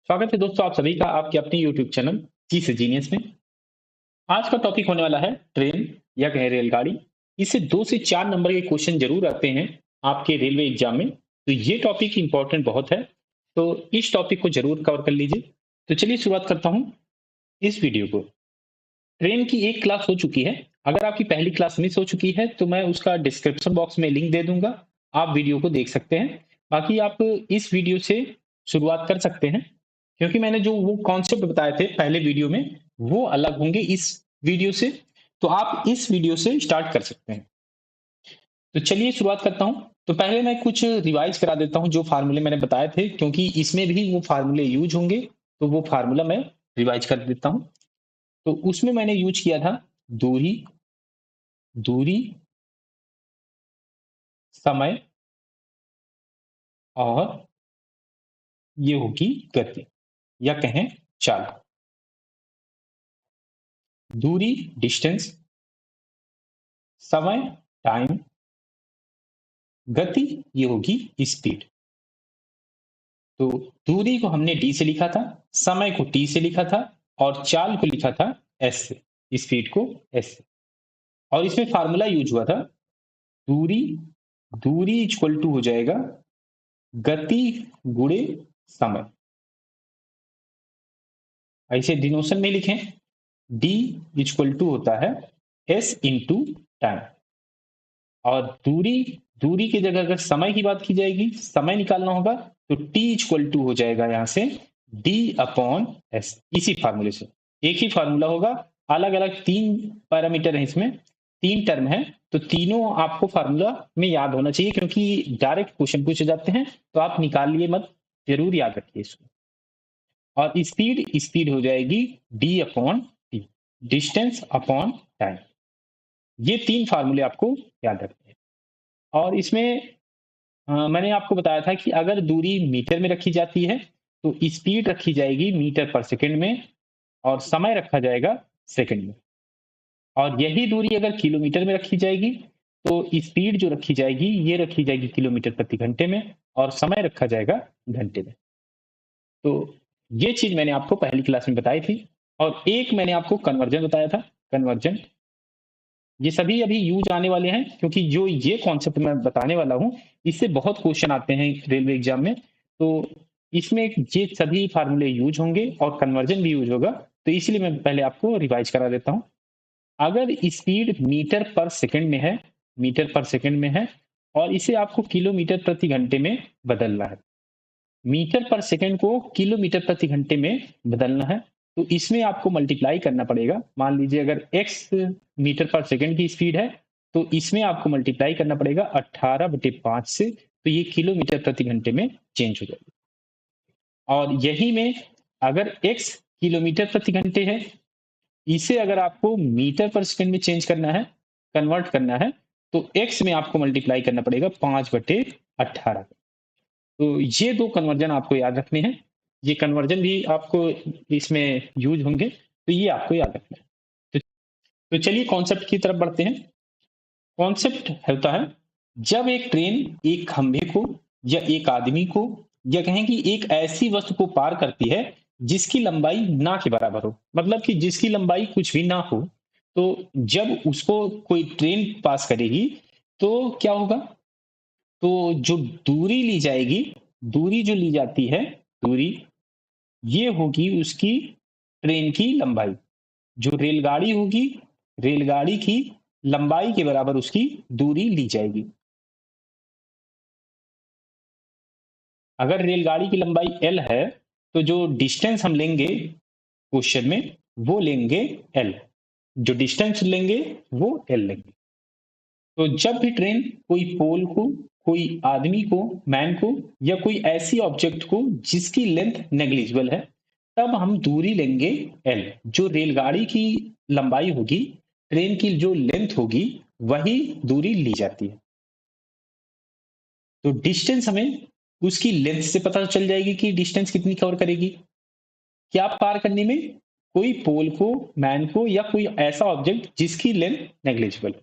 स्वागत है दोस्तों आप सभी का आपके अपने यूट्यूब चैनल जी से जीनियस में। आज का टॉपिक होने वाला है ट्रेन या कहें रेलगाड़ी। इससे 2 से 4 नंबर के क्वेश्चन जरूर आते हैं आपके रेलवे एग्जाम में, तो ये टॉपिक इंपॉर्टेंट बहुत है। तो इस टॉपिक को जरूर कवर कर लीजिए। तो चलिए शुरुआत करता हूँ इस वीडियो को। ट्रेन की एक क्लास हो चुकी है। अगर आपकी पहली क्लास मिस हो चुकी है तो मैं उसका डिस्क्रिप्शन बॉक्स में लिंक दे दूंगा, आप वीडियो को देख सकते हैं। बाकी आप इस वीडियो से शुरुआत कर सकते हैं, क्योंकि मैंने जो वो कॉन्सेप्ट बताए थे पहले वीडियो में वो अलग होंगे इस वीडियो से। तो आप इस वीडियो से स्टार्ट कर सकते हैं। तो चलिए शुरुआत करता हूं। तो पहले मैं कुछ रिवाइज करा देता हूं जो फार्मूले मैंने बताए थे, क्योंकि इसमें भी वो फार्मूले यूज होंगे। तो वो फार्मूला मैं रिवाइज कर देता हूं। तो उसमें मैंने यूज किया था दूरी, दूरी, समय और ये होगी गति या कहें चाल। दूरी डिस्टेंस, समय टाइम, गति ये होगी स्पीड। तो दूरी को हमने डी से लिखा था, समय को टी से लिखा था और चाल को लिखा था एस से, स्पीड को एस से। और इसमें फार्मूला यूज हुआ था दूरी, दूरी इक्वल टू हो जाएगा गति गुणे समय। ऐसे डिनोशन में लिखें, डी इक्वल टू होता है एस इंटू टाइम। और दूरी, दूरी की जगह अगर समय की बात की जाएगी, समय निकालना होगा तो टी इक्वल टू हो जाएगा यहां से डी अपॉन एस। इसी फार्मूले से एक ही फार्मूला होगा, अलग अलग 3 पैरामीटर है, इसमें 3 टर्म है। तो तीनों आपको फार्मूला में याद होना चाहिए, क्योंकि डायरेक्ट क्वेश्चन पूछे जाते हैं तो आप निकालिए मत, जरूर याद रखिए इसको। और स्पीड, स्पीड हो जाएगी D upon T, distance upon time. ये 3 फार्मूले आपको याद रखने हैं। और इसमें मैंने आपको बताया था कि अगर दूरी मीटर में रखी जाती है तो स्पीड रखी जाएगी मीटर पर सेकंड में और समय रखा जाएगा सेकंड में। और यही दूरी अगर किलोमीटर में रखी जाएगी तो स्पीड जो रखी जाएगी ये रखी जाएगी किलोमीटर प्रति घंटे में और समय रखा जाएगा घंटे में। तो ये चीज मैंने आपको पहली क्लास में बताई थी। और एक मैंने आपको कन्वर्जन बताया था, कन्वर्जन। ये सभी अभी यूज आने वाले हैं, क्योंकि जो ये कॉन्सेप्ट मैं बताने वाला हूँ इससे बहुत क्वेश्चन आते हैं रेलवे एग्जाम में। तो इसमें ये सभी फार्मूले यूज होंगे और कन्वर्जन भी यूज होगा। तो इसलिए मैं पहले आपको रिवाइज करा देता हूँ। अगर स्पीड मीटर पर सेकंड में है, मीटर पर सेकंड में है और इसे आपको किलोमीटर प्रति घंटे में बदलना है, मीटर पर सेकंड को किलोमीटर प्रति घंटे में बदलना है, तो इसमें आपको मल्टीप्लाई करना पड़ेगा। मान लीजिए अगर x मीटर पर सेकंड की स्पीड है तो इसमें आपको मल्टीप्लाई करना पड़ेगा 18/5 से, तो ये किलोमीटर प्रति घंटे में चेंज हो जाएगा। और यही में अगर x किलोमीटर प्रति घंटे है, इसे अगर आपको मीटर पर सेकंड में चेंज करना है, कन्वर्ट करना है, तो x में आपको मल्टीप्लाई करना पड़ेगा 5/18। तो ये 2 कन्वर्जन आपको याद रखने हैं। ये कन्वर्जन भी आपको इसमें यूज होंगे, तो ये आपको याद रखना है। तो चलिए कॉन्सेप्ट की तरफ बढ़ते हैं। कॉन्सेप्ट होता है जब एक ट्रेन एक खंभे को या एक आदमी को या कहें कि एक ऐसी वस्तु को पार करती है जिसकी लंबाई ना के बराबर हो, मतलब कि जिसकी लंबाई कुछ भी ना हो, तो जब उसको कोई ट्रेन पास करेगी तो क्या होगा? तो जो दूरी ली जाएगी, दूरी जो ली जाती है, दूरी ये होगी उसकी ट्रेन की लंबाई। जो रेलगाड़ी होगी, रेलगाड़ी की लंबाई के बराबर उसकी दूरी ली जाएगी। अगर रेलगाड़ी की लंबाई L है तो जो डिस्टेंस हम लेंगे क्वेश्चन में वो लेंगे L, जो डिस्टेंस लेंगे वो L लेंगे। तो जब भी ट्रेन कोई पोल को, कोई आदमी को, मैन को या कोई ऐसी ऑब्जेक्ट को जिसकी लेंथ नेग्लिजिबल है, तब हम दूरी लेंगे L। जो रेलगाड़ी की लंबाई होगी, ट्रेन की जो लेंथ होगी, वही दूरी ली जाती है। तो डिस्टेंस हमें उसकी लेंथ से पता चल जाएगी कि डिस्टेंस कितनी कवर करेगी, क्या पार करने में, कोई पोल को, मैन को या कोई ऐसा ऑब्जेक्ट जिसकी लेंथ नेग्लिजिबल है।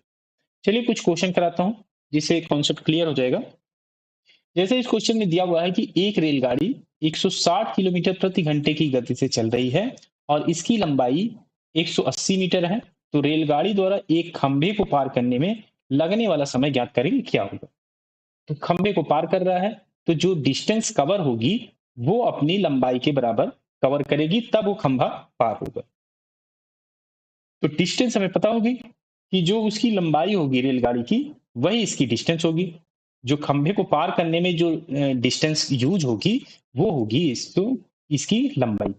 चलिए कुछ क्वेश्चन कराता हूं जिससे कॉन्सेप्ट क्लियर हो जाएगा। जैसे इस क्वेश्चन में दिया हुआ है कि एक रेलगाड़ी 160 किलोमीटर प्रति घंटे की गति से चल रही है और इसकी लंबाई 180 मीटर है, तो रेलगाड़ी द्वारा एक खंभे को पार करने में लगने वाला समय ज्ञात करेंगे क्या होगा। तो खंभे को पार कर रहा है, तो जो डिस्टेंस कवर होगी वो अपनी लंबाई के बराबर कवर करेगी, तब वो खंभा पार होगा। तो डिस्टेंस हमें पता होगी कि जो उसकी लंबाई होगी रेलगाड़ी की, वही इसकी डिस्टेंस होगी। जो खंभे को पार करने में जो डिस्टेंस यूज होगी वो होगी इसकी लंबाई,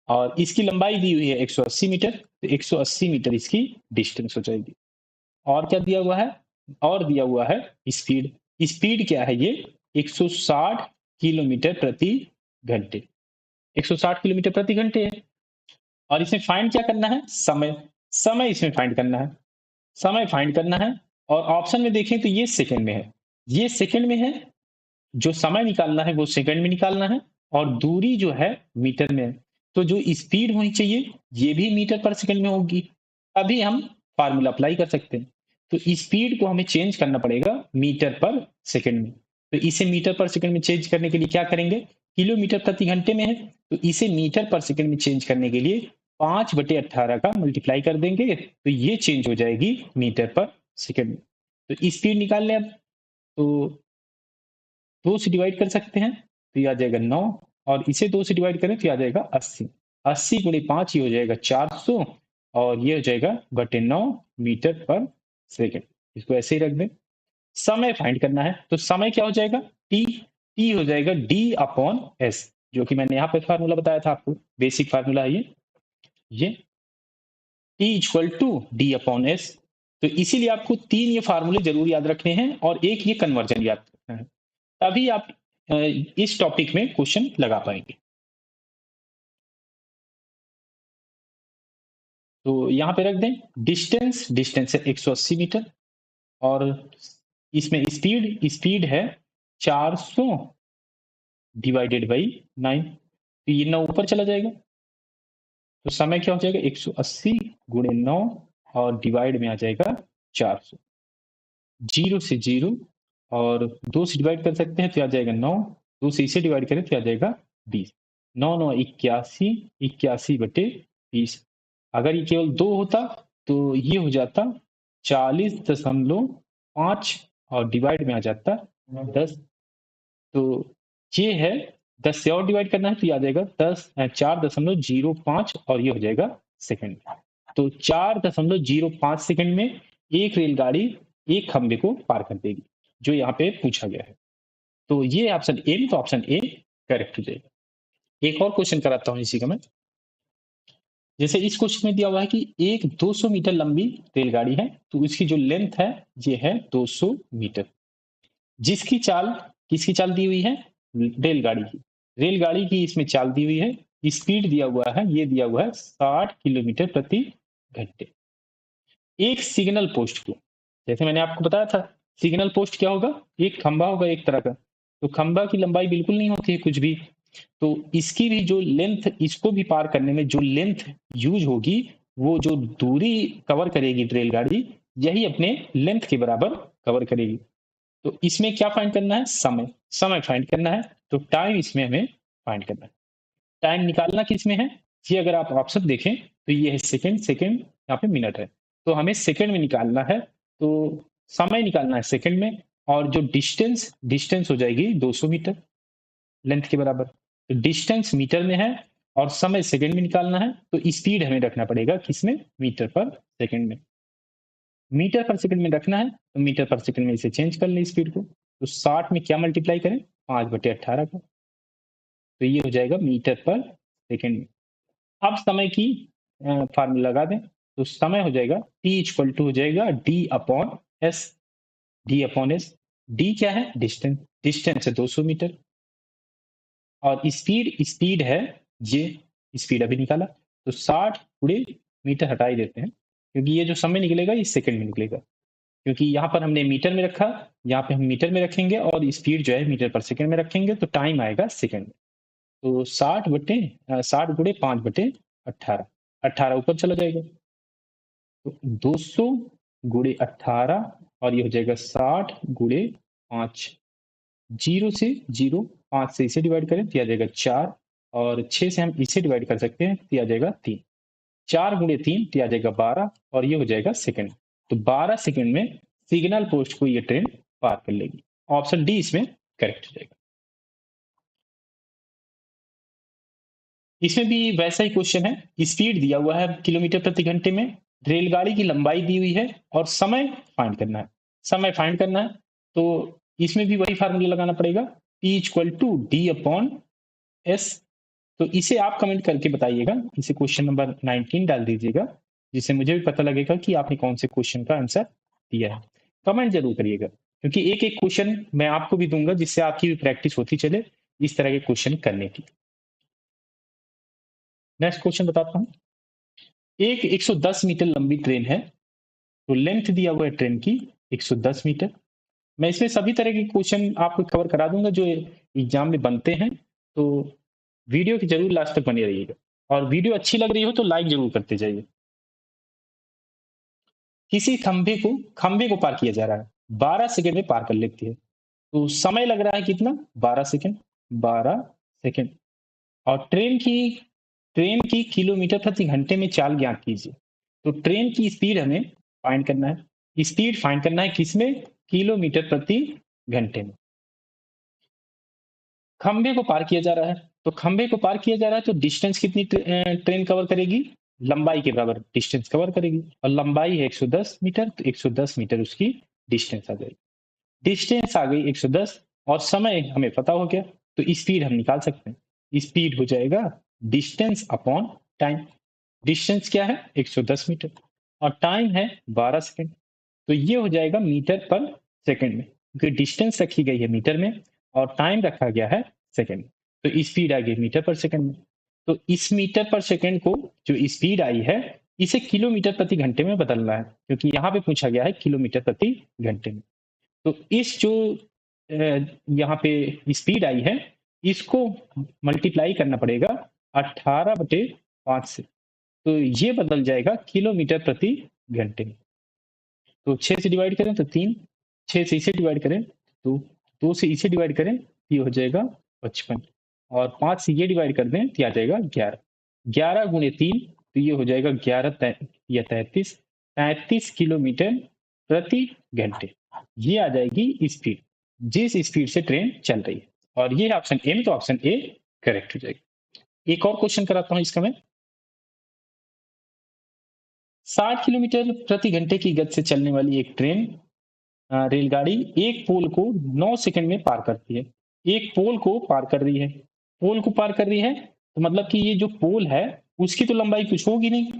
और इसकी लंबाई दी हुई है 180 मीटर, तो 180 मीटर इसकी डिस्टेंस हो जाएगी। और क्या दिया हुआ है, और दिया हुआ है स्पीड। स्पीड क्या है, ये 160 किलोमीटर प्रति घंटे, 160 किलोमीटर प्रति घंटे है। और इसमें फाइंड क्या करना है, समय। समय इसमें फाइंड करना है, समय फाइंड करना है। और ऑप्शन में देखें तो ये सेकंड में है, ये सेकंड में है। जो समय निकालना है वो सेकंड में निकालना है, और दूरी जो है मीटर में है। तो जो स्पीड होनी चाहिए ये भी मीटर पर सेकंड में होगी, तभी हम फार्मूला अप्लाई कर सकते हैं। तो स्पीड को हमें चेंज करना पड़ेगा मीटर पर सेकंड में। तो इसे मीटर पर सेकंड में चेंज करने के लिए क्या करेंगे, किलोमीटर प्रति घंटे में है, तो इसे मीटर पर सेकंड में चेंज करने के लिए 5/18 का मल्टीप्लाई कर देंगे, तो ये चेंज हो जाएगी मीटर पर सेकंड में। तो स्पीड निकाल लें अब, तो 2 से डिवाइड कर सकते हैं, तो ये आ जाएगा 9, और इसे 2 से डिवाइड करें तो ये आ जाएगा 80। 80 गुणे 5 ये हो जाएगा 400, और ये हो जाएगा बटे 9 मीटर पर सेकंड। इसको ऐसे ही रख दें। समय फाइंड करना है, तो समय क्या हो जाएगा, टी। टी हो जाएगा डी अपॉन एस, जो कि मैंने यहाँ पे फार्मूला बताया था आपको, बेसिक फार्मूला है ये T equal to D upon S. तो इसीलिए आपको 3 ये फार्मूले जरूर याद रखने हैं और एक ये कन्वर्जन याद रखना है, तभी आप इस टॉपिक में क्वेश्चन लगा पाएंगे। तो यहाँ पे रख दें, डिस्टेंस, डिस्टेंस है 180 मीटर, और इसमें स्पीड, स्पीड है 400 डिवाइडेड बाई 9, तो ये 9 ऊपर चला जाएगा। तो समय क्या हो जाएगा, 180 गुणे 9, और डिवाइड में आ जाएगा 400। 0 से 0, और 2 से डिवाइड कर सकते हैं तो आ जाएगा 9, 2 से इसे डिवाइड करें तो आ जाएगा 20। 9 9 81, 81/20। अगर ये केवल 2 होता तो ये हो जाता 40.5, और डिवाइड में आ जाता 10। तो ये है 10 से और डिवाइड करना है तो ये आ जाएगा 4.05, और ये हो जाएगा सेकंड। तो 4.05 सेकंड में एक रेलगाड़ी एक खंबे को पार कर देगी, जो यहाँ पे पूछा गया है। तो ये ऑप्शन ए में, तो ऑप्शन ए करेक्ट हो जाएगा। एक और क्वेश्चन कराता हूँ इसी का मैं। जैसे इस क्वेश्चन में दिया हुआ है कि एक 200 मीटर लंबी रेलगाड़ी है, तो इसकी जो लेंथ है ये है 200 मीटर, जिसकी चाल, किसकी चाल दी हुई है, रेलगाड़ी की। रेलगाड़ी की इसमें चाल दी हुई है, स्पीड दिया हुआ है, ये दिया हुआ है 60 किलोमीटर प्रति घंटे। एक सिग्नल पोस्ट को, जैसे मैंने आपको बताया था, सिग्नल पोस्ट क्या होगा, एक खंबा होगा एक तरह का। तो खंबा की लंबाई बिल्कुल नहीं होती है कुछ भी, तो इसकी भी जो लेंथ, इसको भी पार करने में जो लेंथ यूज होगी, वो जो दूरी कवर करेगी रेलगाड़ी, यही अपने लेंथ के बराबर कवर करेगी। तो इसमें क्या फाइंड करना है, समय। समय फाइंड करना है, तो टाइम इसमें हमें फाइंड करना है। टाइम निकालना किस में है, ये अगर आप ऑप्शन देखें तो ये है सेकंड, सेकंड यहाँ पे मिनट है, तो हमें सेकंड में निकालना है। तो समय निकालना है सेकंड में, और जो डिस्टेंस, डिस्टेंस हो जाएगी 200 मीटर लेंथ के बराबर। तो डिस्टेंस मीटर में है और समय सेकंड में निकालना है, तो स्पीड हमें रखना पड़ेगा किसमें, मीटर पर सेकंड में। मीटर पर सेकंड में रखना है तो मीटर पर सेकंड में इसे चेंज कर लें स्पीड को, तो 60 में क्या मल्टीप्लाई करें, 5/18 का, तो ये हो जाएगा मीटर पर सेकंड में। अब समय की फार्मूला लगा दें, तो समय हो जाएगा टी इक्वल टू हो जाएगा D upon S. D upon S, D क्या है, डिस्टेंस, डिस्टेंस है 200 मीटर, और स्पीड, स्पीड है ये, स्पीड अभी निकाला, तो 60 गुणे मीटर हटा ही देते हैं, क्योंकि ये जो समय निकलेगा ये सेकंड में निकलेगा, क्योंकि यहाँ पर हमने मीटर में रखा, यहाँ पे हम मीटर में रखेंगे, और स्पीड जो है मीटर पर सेकंड में रखेंगे, तो टाइम आएगा सेकंड में। तो 60 गुणे 5/18, 18 ऊपर चला जाएगा, तो 200 गुणे 18, और ये हो जाएगा 60 गुणे 5, 0 से 0, 5 से इसे डिवाइड करें तो आ जाएगा 4, और 6 से हम इसे डिवाइड कर सकते हैं तो आ जाएगा 3। 4 गुणे 3 तो आ जाएगा 12, और ये हो जाएगा सेकंड। तो 12 सेकंड में सिग्नल पोस्ट को ये ट्रेन पार कर लेगी। ऑप्शन डी इसमें करेक्ट हो जाएगा। इसमें भी वैसा ही क्वेश्चन है, स्पीड दिया हुआ है किलोमीटर प्रति घंटे में, रेलगाड़ी की लंबाई दी हुई है और समय फाइंड करना है। समय फाइंड करना है तो इसमें भी वही फार्मूला लगाना पड़ेगा, T equal to D upon S. तो इसे आप कमेंट करके बताइएगा, इसे क्वेश्चन नंबर 19 डाल दीजिएगा, जिससे मुझे भी पता लगेगा कि आपने कौन से क्वेश्चन का आंसर दिया है। कमेंट जरूर करिएगा, क्योंकि एक एक क्वेश्चन मैं आपको भी दूंगा, जिससे आपकी भी प्रैक्टिस होती चले इस तरह के क्वेश्चन करने की। नेक्स्ट क्वेश्चन बताता हूँ। एक 110 मीटर लंबी ट्रेन है, तो लेंथ दिया हुआ है ट्रेन की 110 मीटर। मैं इसमें सभी तरह के क्वेश्चन आपको कवर करा दूंगा जो एग्जाम में बनते हैं, तो वीडियो की जरूर लास्ट तक बने रहिएगा, और वीडियो अच्छी लग रही हो तो लाइक जरूर करते जाइए। किसी खंभे को पार किया जा रहा है, 12 सेकंड में पार कर लेती है, तो समय लग रहा है कितना, 12 सेकंड। 12 सेकंड। और ट्रेन की किलोमीटर प्रति घंटे में चाल ज्ञात कीजिए। तो ट्रेन की स्पीड हमें फाइंड करना है, स्पीड फाइंड करना है किसमें, किलोमीटर प्रति घंटे में। खंबे को पार किया जा रहा है, तो खंबे को पार किया जा रहा है तो डिस्टेंस कितनी ट्रेन कवर करेगी, लंबाई के बराबर डिस्टेंस कवर करेगी, और लंबाई है 110 मीटर, तो 110 मीटर उसकी डिस्टेंस आ जाएगी। डिस्टेंस आ गई 110, और समय हमें पता हो गया, तो स्पीड हम निकाल सकते हैं। स्पीड हो जाएगा डिस्टेंस अपॉन टाइम। डिस्टेंस क्या है, 110 मीटर, और टाइम है 12 सेकंड। तो ये हो जाएगा मीटर पर सेकंड में, क्योंकि डिस्टेंस रखी गई है मीटर में और टाइम रखा गया है सेकंड में, तो स्पीड आ गई मीटर पर सेकंड में। तो इस मीटर पर सेकंड को जो स्पीड आई है, इसे किलोमीटर प्रति घंटे में बदलना है, क्योंकि यहाँ पे पूछा गया है किलोमीटर प्रति घंटे में। तो इस जो यहाँ पे स्पीड आई है, इसको मल्टीप्लाई करना पड़ेगा 18/5 से, तो ये बदल जाएगा किलोमीटर प्रति घंटे में। तो 6 से डिवाइड करें तो 3, 6 से इसे डिवाइड करें तो 2 से इसे डिवाइड करें तो ये हो जाएगा 55, और 5 से ये डिवाइड कर दें तो आ जाएगा 11। 11 गुणे 3 तो ये हो जाएगा 11 या 33 किलोमीटर प्रति घंटे। ये आ जाएगी स्पीड, जिस स्पीड से ट्रेन चल रही है, और ये ऑप्शन ए में, तो ऑप्शन ए करेक्ट हो जाएगी। एक और क्वेश्चन कराता हूं इसका मैं। 60 किलोमीटर प्रति घंटे की गति से चलने वाली एक ट्रेन, रेलगाड़ी एक पोल को 9 सेकंड में पार करती है। एक पोल को पार कर रही है, पोल को पार कर रही है, तो मतलब कि ये जो पोल है उसकी तो लंबाई कुछ होगी नहीं,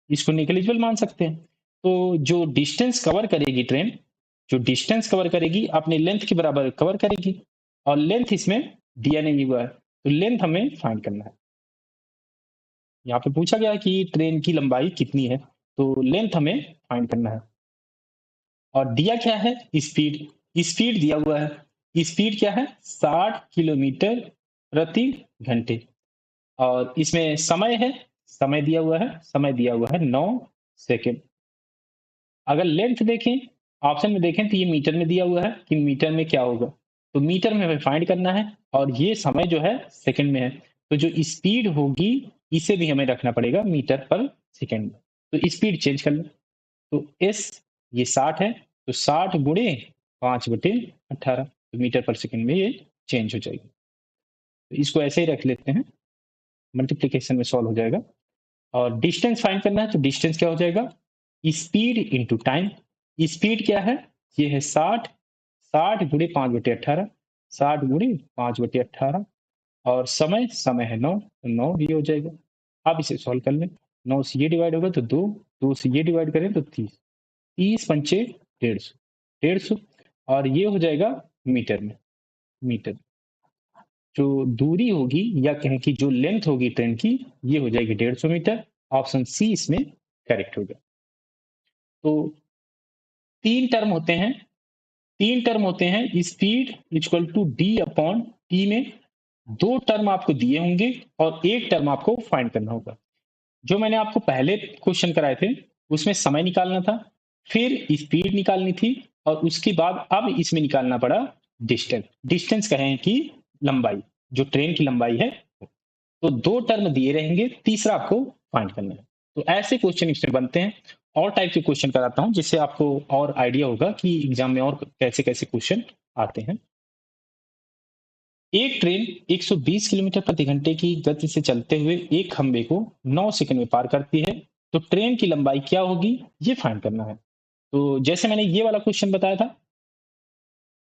इसको नेग्लिजिबल मान सकते हैं। तो जो डिस्टेंस कवर करेगी ट्रेन, जो डिस्टेंस कवर करेगी अपने लेंथ के बराबर कवर करेगी, और लेंथ इसमें दिया नहीं हुआ है, तो लेंथ हमें फाइंड करना है। यहाँ पे पूछा गया है कि ट्रेन की लंबाई कितनी है, तो लेंथ हमें फाइंड करना है। और दिया क्या है, स्पीड। स्पीड दिया हुआ है, स्पीड क्या है, 60 किलोमीटर प्रति घंटे, और इसमें समय है, समय दिया हुआ है, समय दिया हुआ है 9 सेकेंड। अगर लेंथ देखें, ऑप्शन में देखें तो ये मीटर में दिया हुआ है, कि मीटर में क्या होगा, तो मीटर में हमें फाइंड करना है, और ये समय जो है सेकंड में है, तो जो स्पीड होगी इसे भी हमें रखना पड़ेगा मीटर पर सेकंड में। तो स्पीड चेंज कर लें, तो एस ये 60 है, तो 60 गुणे 5/18, तो मीटर पर सेकंड में ये चेंज हो जाएगी। तो इसको ऐसे ही रख लेते हैं, मल्टीप्लीकेशन में सॉल्व हो जाएगा। और डिस्टेंस फाइंड करना है, तो डिस्टेंस क्या हो जाएगा, स्पीड इंटू टाइम। स्पीड क्या है, ये है 60, 60 गुणे 5/18, 60 गुणे 5/18, और समय है 9, तो 9 ये हो जाएगा। अब इसे सॉल्व कर लें, 9 से ये डिवाइड होगा तो 2, 2 से ये डिवाइड करें तो 30, 30×5 150, 150, और ये हो जाएगा मीटर में। मीटर जो दूरी होगी, या कहें कि जो लेंथ होगी ट्रेन की, ये हो जाएगी 150 मीटर। ऑप्शन सी इसमें करेक्ट होगा। तो तीन टर्म होते हैं, तीन टर्म होते हैं, speed equal to D upon T में दो टर्म आपको दिए होंगे और एक टर्म आपको फाइंड करना होगा। जो मैंने आपको पहले क्वेश्चन कराए थे उसमें समय निकालना था, फिर स्पीड निकालनी थी, और उसके बाद अब इसमें निकालना पड़ा डिस्टेंस, डिस्टेंस कहें कि लंबाई, जो ट्रेन की लंबाई है। तो 2 टर्म दिए रहेंगे, तीसरा आपको फाइंड करना है। तो ऐसे क्वेश्चन इसमें बनते हैं। और टाइप के क्वेश्चन कराता हूं जिससे आपको और आइडिया होगा कि एग्जाम में और कैसे-कैसे क्वेश्चन आते हैं। एक ट्रेन 120 किलोमीटर प्रति घंटे की गति से चलते हुए एक खंबे को 9 सेकंड में पार करती है। तो ट्रेन की लंबाई क्या होगी, ये फाइंड करना है। तो जैसे मैंने ये वाला क्वेश्चन बताया था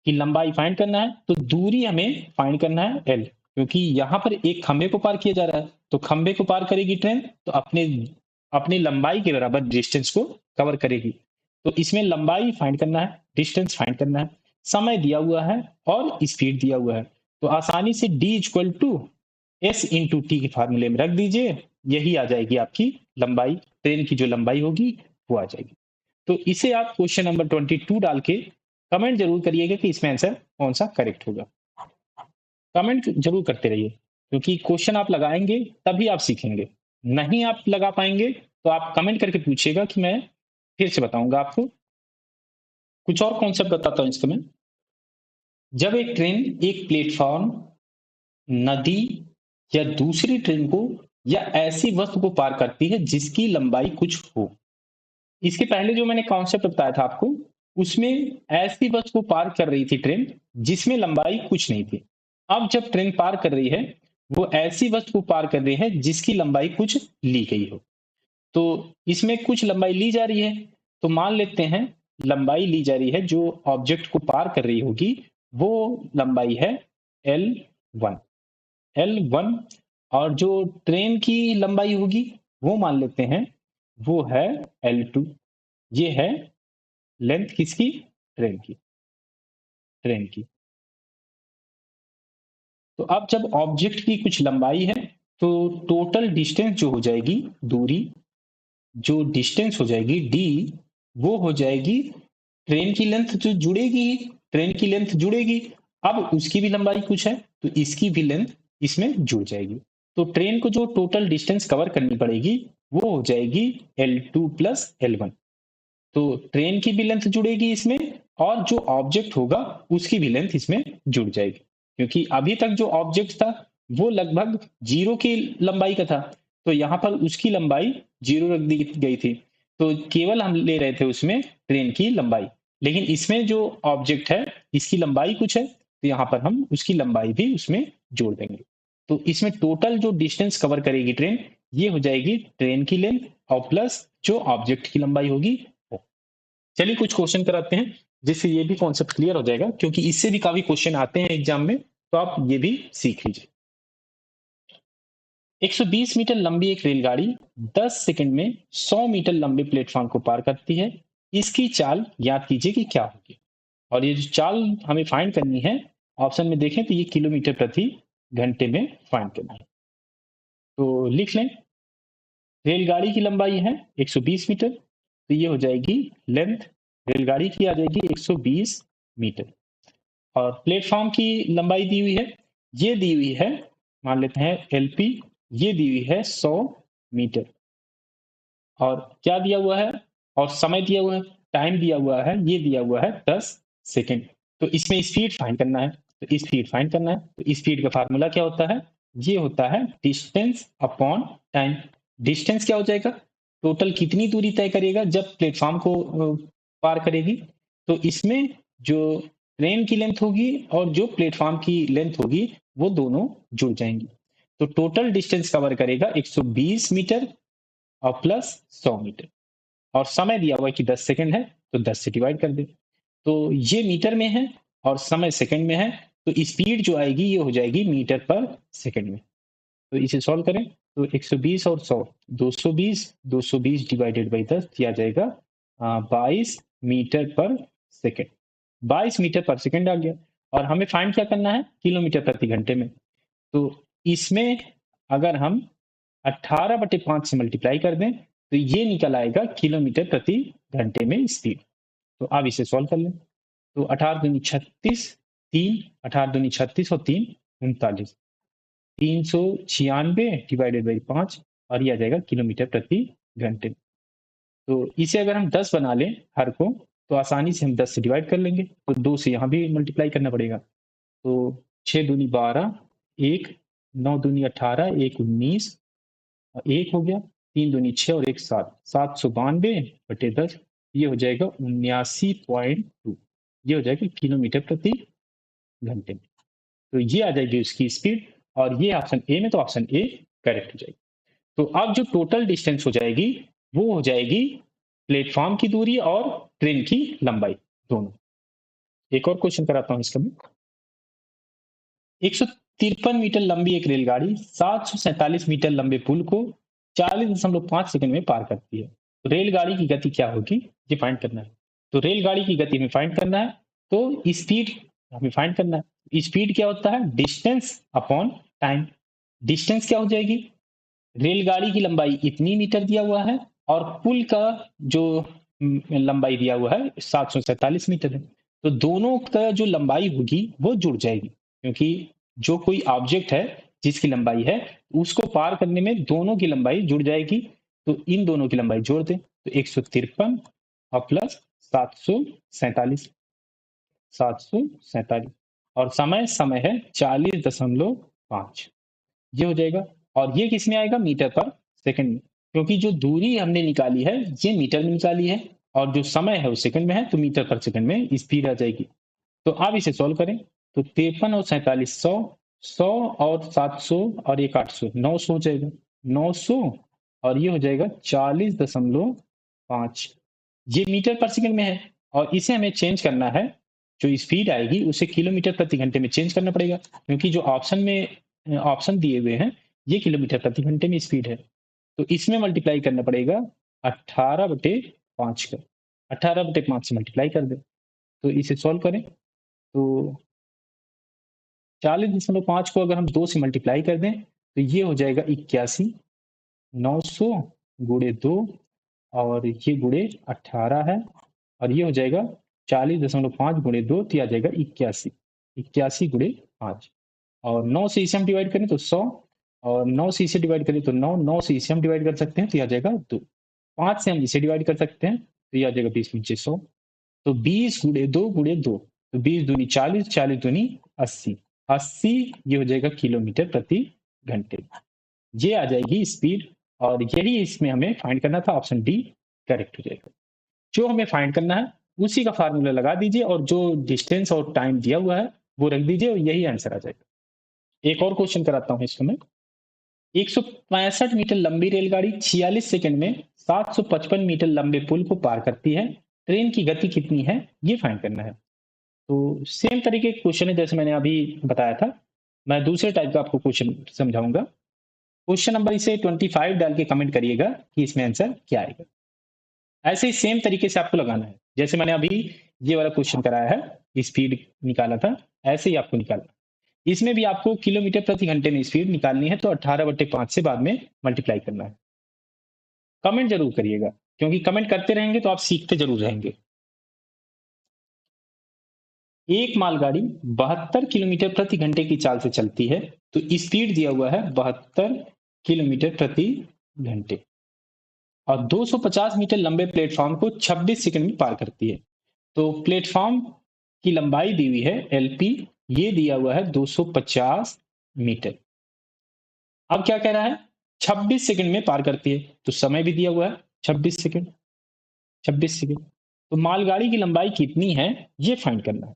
कि लंबाई फाइंड करना है, तो दूरी हमें फाइंड करना है एल, क्योंकि यहाँ पर एक खंबे को पार किया जा रहा है। तो खंबे को पार करेगी ट्रेन, तो अपने अपनी लंबाई के बराबर डिस्टेंस को कवर करेगी। तो इसमें लंबाई फाइंड करना है, डिस्टेंस फाइंड करना है, समय दिया हुआ है और स्पीड दिया हुआ है। तो आसानी से D equal to S into T के फार्मूले में रख दीजिए, यही आ जाएगी आपकी लंबाई, ट्रेन की जो लंबाई होगी वो आ जाएगी। तो इसे आप क्वेश्चन नंबर 22 डाल के कमेंट जरूर करिएगा कि इसमें आंसर कौन सा करेक्ट होगा। कमेंट जरूर करते रहिए, क्योंकि क्वेश्चन आप लगाएंगे तभी आप सीखेंगे। नहीं आप लगा पाएंगे तो आप कमेंट करके पूछिएगा कि मैं फिर से बताऊंगा आपको। कुछ और कॉन्सेप्ट बताता हूं इसका मैं। जब एक ट्रेन एक प्लेटफॉर्म, नदी या दूसरी ट्रेन को या ऐसी वस्तु को पार करती है जिसकी लंबाई कुछ हो। इसके पहले जो मैंने कॉन्सेप्ट बताया था आपको, उसमें ऐसी बस को पार कर रही थी ट्रेन जिसमें लंबाई कुछ नहीं थी। अब जब ट्रेन पार कर रही है, वो ऐसी वस्तु को पार कर रही है जिसकी लंबाई कुछ ली गई हो। तो इसमें कुछ लंबाई ली जा रही है, तो मान लेते हैं लंबाई ली जा रही है जो ऑब्जेक्ट को पार कर रही होगी, वो लंबाई है L1। L1 और जो ट्रेन की लंबाई होगी वो मान लेते हैं वो है L2। ये है लेंथ किसकी, ट्रेन की, ट्रेन की। तो अब जब ऑब्जेक्ट की कुछ लंबाई है, तो टोटल डिस्टेंस जो हो जाएगी, दूरी, जो डिस्टेंस हो जाएगी डी, वो हो जाएगी ट्रेन की लेंथ जो जुड़ेगी, ट्रेन की लेंथ जुड़ेगी। अब उसकी भी लंबाई कुछ है, तो इसकी भी लेंथ इसमें जुड़ जाएगी। तो ट्रेन को जो टोटल डिस्टेंस कवर करनी पड़ेगी वो हो जाएगी L2 प्लस L1। तो ट्रेन की भी लेंथ जुड़ेगी इसमें, और जो ऑब्जेक्ट होगा उसकी भी लेंथ इसमें जुड़ जाएगी, क्योंकि अभी तक जो ऑब्जेक्ट था वो लगभग 0 की लंबाई का था। तो यहाँ पर उसकी लंबाई 0 रख दी गई थी। तो केवल हम ले रहे थे उसमें ट्रेन की लंबाई, लेकिन इसमें जो ऑब्जेक्ट है इसकी लंबाई कुछ है, तो यहाँ पर हम उसकी लंबाई भी उसमें जोड़ देंगे। तो इसमें टोटल जो डिस्टेंस कवर करेगी ट्रेन, ये हो जाएगी ट्रेन की लेंथ और प्लस जो ऑब्जेक्ट की लंबाई होगी। चलिए कुछ क्वेश्चन कराते हैं जिससे ये भी कॉन्सेप्ट क्लियर हो जाएगा, क्योंकि इससे भी काफी क्वेश्चन आते हैं एग्जाम में, तो आप ये भी सीख लीजिए। 120 मीटर लंबी एक रेलगाड़ी 10 सेकंड में 100 मीटर लंबे प्लेटफॉर्म को पार करती है। इसकी चाल याद कीजिए कि क्या होगी। और ये जो चाल हमें फाइंड करनी है, ऑप्शन में देखें तो ये किलोमीटर प्रति घंटे में फाइंड करना है। तो लिख लें, रेलगाड़ी की लंबाई है 120 मीटर, तो ये हो जाएगी लेंथ रेलगाड़ी की आ जाएगी 120 मीटर। और प्लेटफॉर्म की लंबाई दी हुई है, ये दी हुई है, मान लेते हैं LP, ये दी हुई है 100 मीटर। और क्या दिया हुआ है, और समय दिया हुआ है, टाइम दिया हुआ है, ये दिया हुआ है 10 सेकेंड। तो इसमें स्पीड फाइंड करना है, तो स्पीड फाइंड करना है, तो स्पीड का फार्मूला क्या होता है, ये होता है डिस्टेंस अपॉन टाइम। डिस्टेंस क्या हो जाएगा, टोटल कितनी दूरी तय करेगा जब प्लेटफॉर्म को पार करेगी। तो इसमें जो ट्रेन की लेंथ होगी और जो प्लेटफॉर्म की लेंथ होगी वो दोनों जुड़ जाएंगी। तो टोटल डिस्टेंस कवर करेगा 120 मीटर और प्लस 100 मीटर। और समय दिया हुआ है कि 10 सेकंड है, तो 10 से डिवाइड कर दे। तो ये मीटर में है और समय सेकंड में है, तो स्पीड जो आएगी ये हो जाएगी मीटर पर सेकंड में। तो इसे सॉल्व करें, तो 120 और 100, 220, 220 डिवाइडेड बाई 10 दिया जाएगा 22 मीटर पर सेकंड। 22 मीटर पर सेकंड आ गया। और हमें फाइंड क्या करना है, किलोमीटर प्रति घंटे में। तो इसमें अगर हम 18/5 से मल्टीप्लाई कर दें, तो ये निकल आएगा किलोमीटर प्रति घंटे में स्पीड। तो अब इसे सॉल्व कर लें, तो 18 दूनी 36, 3, 18 दूनी 36 और 3 39, 396 डिवाइडेड बाई 5, और ये आ जाएगा किलोमीटर प्रति घंटे। तो इसे अगर हम 10 बना लें हर को, तो आसानी से हम 10 से डिवाइड कर लेंगे, तो 2 से यहाँ भी मल्टीप्लाई करना पड़ेगा। तो 6 दूनी 12, 1 9 दूनी 18, 1 19, 1 हो गया, 3 दूनी 6 और 1 7, 792/10, ये हो जाएगा 79.2, ये हो जाएगा किलोमीटर प्रति घंटे में। तो ये आ जाएगी उसकी स्पीड, और ये ऑप्शन ए में, तो ऑप्शन ए करेक्ट हो जाएगी। तो अब जो टोटल डिस्टेंस हो जाएगी वो हो जाएगी प्लेटफॉर्म की दूरी और ट्रेन की लंबाई दोनों। एक और क्वेश्चन कराता हूं इसका मैं। 153 मीटर लंबी एक रेलगाड़ी 747 मीटर लंबे पुल को 40.5 सेकंड में पार करती है। तो रेलगाड़ी की गति क्या होगी, ये फाइंड करना है। तो रेलगाड़ी की गति हमें फाइंड करना है, तो स्पीड हमें फाइंड करना है। स्पीड क्या होता है, डिस्टेंस अपॉन टाइम। डिस्टेंस क्या हो जाएगी, रेलगाड़ी की लंबाई इतनी मीटर दिया हुआ है और पुल का जो लंबाई दिया हुआ है 747 मीटर है, तो दोनों का जो लंबाई होगी वो जुड़ जाएगी, क्योंकि जो कोई ऑब्जेक्ट है जिसकी लंबाई है उसको पार करने में दोनों की लंबाई जुड़ जाएगी। तो इन दोनों की लंबाई जोड़ दें, तो 153 और प्लस 747 और समय है 40.5, ये हो जाएगा। और ये किस में आएगा, मीटर पर सेकंड में, क्योंकि जो दूरी हमने निकाली है ये मीटर में निकाली है और जो समय है वो सेकंड में है, तो मीटर पर सेकंड में स्पीड आ जाएगी। तो आप इसे सॉल्व करें, तो 53 और 47 100, 100 और 700 और एक 800, 900 हो जाएगा, 900 और ये हो जाएगा 40.5, ये मीटर पर सेकंड में है। और इसे हमें चेंज करना है, जो स्पीड आएगी उसे किलोमीटर प्रति घंटे में चेंज करना पड़ेगा, क्योंकि जो ऑप्शन दिए हुए हैं ये किलोमीटर प्रति घंटे में स्पीड है। तो इसमें मल्टीप्लाई करना पड़ेगा 18/5 का, 18/5 से मल्टीप्लाई कर दे। तो इसे सॉल्व करें, तो 40.5 को अगर हम 2 से मल्टीप्लाई कर दें तो ये हो जाएगा 81, 900 गुणे 2 और ये गुणे 18 है, और ये हो जाएगा 40.5 गुणे 2, तो आ जाएगा 81, 81 गुणे 5। और 9 से इसे हम डिवाइड करें तो 100, और 9 से इसे डिवाइड करें तो 9, 9 से इसे हम डिवाइड कर सकते हैं तो आ जाएगा 2, 5 से हम इसे डिवाइड कर सकते हैं तो आ जाएगा 20 नीचे 100, तो 20 गुणे 2 गुणे 2, तो 20 दूनी 40, 40 दूनी 80, 80 ये हो जाएगा किलोमीटर प्रति घंटे। ये आ जाएगी स्पीड, और यही इसमें हमें फाइंड करना था, ऑप्शन डी करेक्ट हो जाएगा। जो हमें फाइंड करना है उसी का फार्मूला लगा दीजिए और जो डिस्टेंस और टाइम दिया हुआ है वो रख दीजिए और यही आंसर आ जाएगा। एक और क्वेश्चन कराता हूं इसको मैं। 165 मीटर लंबी रेलगाड़ी 46 सेकंड में 755 मीटर लंबे पुल को पार करती है, ट्रेन की गति कितनी है ये फाइंड करना है। तो सेम तरीके के क्वेश्चन है जैसे मैंने अभी बताया था, मैं दूसरे टाइप का आपको क्वेश्चन समझाऊंगा। क्वेश्चन नंबर इसे 25 डाल के कमेंट करिएगा कि इसमें आंसर क्या आएगा। ऐसे ही सेम तरीके से आपको लगाना है, जैसे मैंने अभी ये वाला क्वेश्चन कराया है, स्पीड निकाला था, ऐसे ही आपको निकालना। इसमें भी आपको किलोमीटर प्रति घंटे में स्पीड निकालनी है, तो 18/5 से बाद में मल्टीप्लाई करना है। कमेंट जरूर करिएगा, क्योंकि कमेंट करते रहेंगे तो आप सीखते जरूर रहेंगे। एक मालगाड़ी 72 किलोमीटर प्रति घंटे की चाल से चलती है, तो स्पीड दिया हुआ है 72 किलोमीटर प्रति घंटे, और 250 मीटर लंबे प्लेटफॉर्म को 26 सेकंड में पार करती है। तो प्लेटफॉर्म की लंबाई दी हुई है एलपी, ये दिया हुआ है 250 मीटर। अब क्या कह रहा है, 26 सेकंड में पार करती है, तो समय भी दिया हुआ है 26 सेकंड, 26 सेकंड। तो मालगाड़ी की लंबाई कितनी है ये फाइंड करना है।